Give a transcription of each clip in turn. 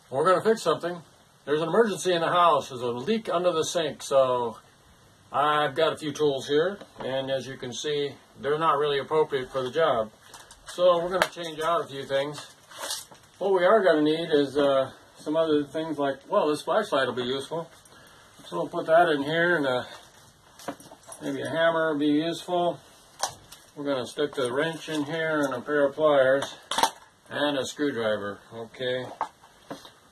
We're going to fix something. There's an emergency in the house. There's a leak under the sink, so I've got a few tools here, and as you can see, they're not really appropriate for the job. So we're going to change out a few things. What we are going to need is some other things like, well, this flashlight will be useful. So we'll put that in here, and maybe a hammer will be useful. We're going to stick the wrench in here and a pair of pliers and a screwdriver. Okay.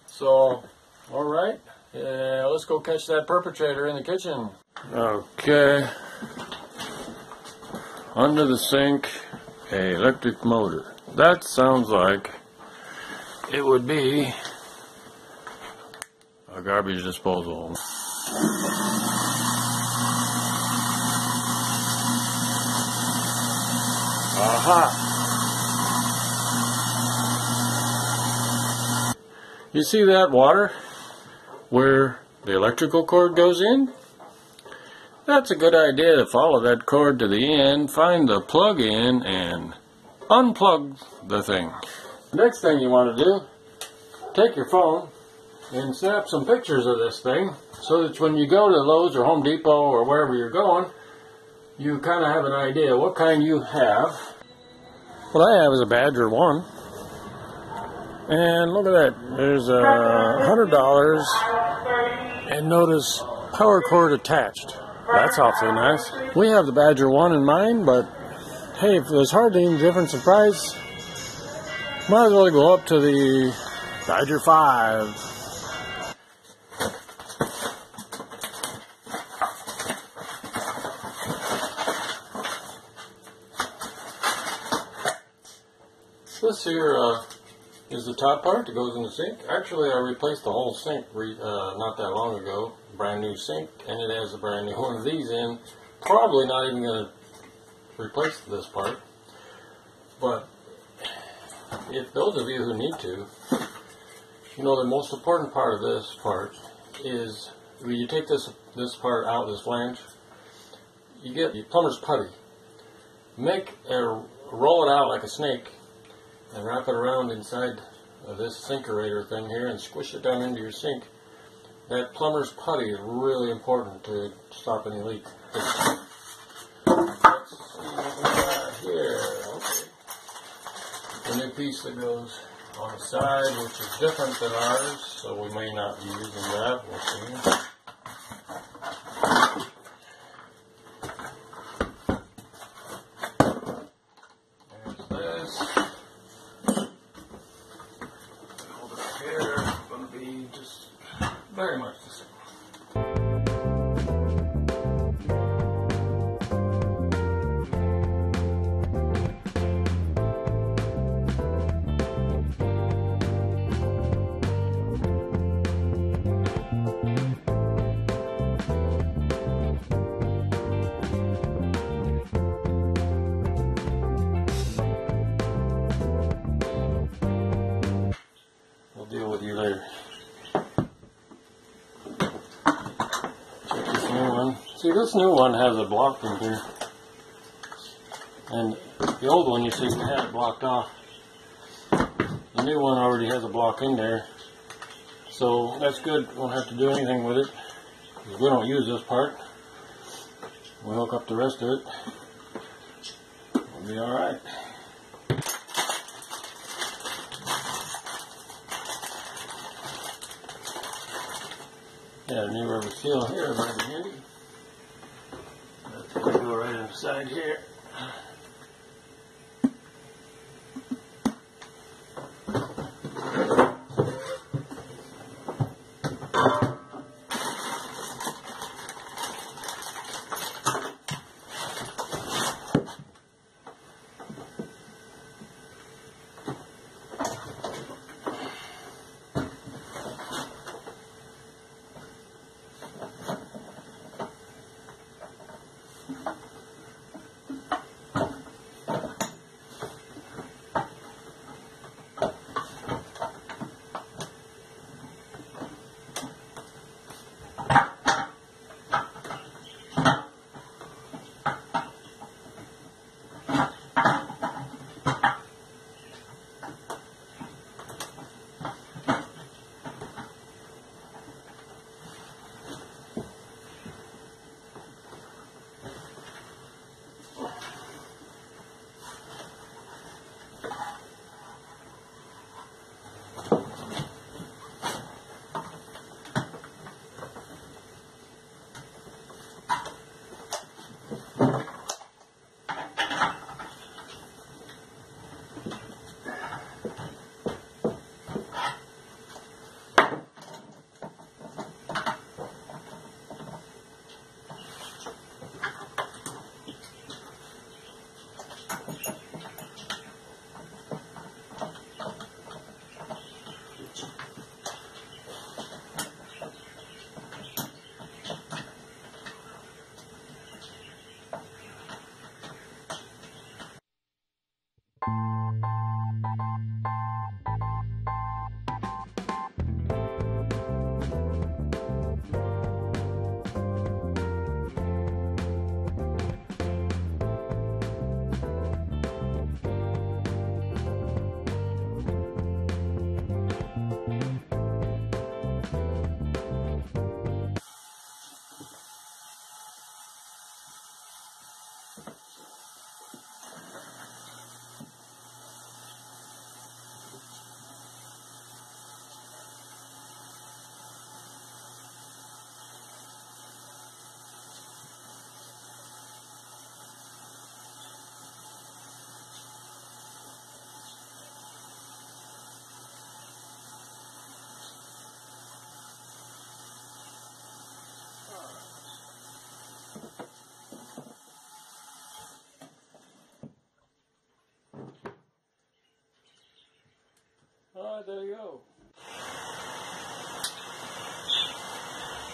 So, alright, let's go catch that perpetrator in the kitchen. Okay, under the sink, a electric motor. That sounds like it would be a garbage disposal. Aha! You see that water where the electrical cord goes in? That's a good idea to follow that cord to the end, find the plug in, and unplug the thing. The next thing you want to do, take your phone and snap some pictures of this thing so that when you go to Lowe's or Home Depot or wherever you're going, you kind of have an idea what kind you have. What I have is a Badger 1. And look at that, there's $100, and notice power cord attached. That's awfully nice. We have the Badger 1 in mind, but hey, if there's hardly any difference in price, might as well go up to the Badger 5. This here is the top part that goes in the sink. Actually, I replaced the whole sink not that long ago. Brand new sink, and it has a brand new one of these in. Probably not even going to replace this part. But if those of you who need to, you know the most important part of this part is when you take this part out, this flange, you get the plumber's putty. Roll it out like a snake and wrap it around inside this sinkerator thing here and squish it down into your sink. That plumber's putty is really important to stop any leak. Let's see what we got here. Okay. The new piece that goes on the side, which is different than ours, so we may not be using that. We'll see. Very much the same. We'll deal with you later. See, this new one has a block in here, and the old one, you see, had it blocked off. The new one already has a block in there, so that's good. We won't have to do anything with it, because we don't use this part. We'll hook up the rest of it. We'll be alright. Got a new rubber seal here, might be handy. That's going to go right inside here.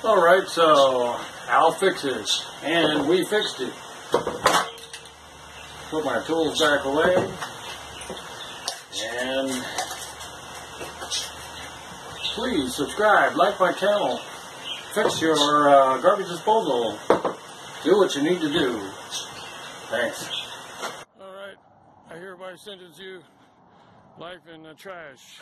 Alright, so Al fixes, and we fixed it. Put my tools back away, and please subscribe, like my channel, fix your garbage disposal, do what you need to do. Thanks. Alright, I hereby sentence you life in the trash.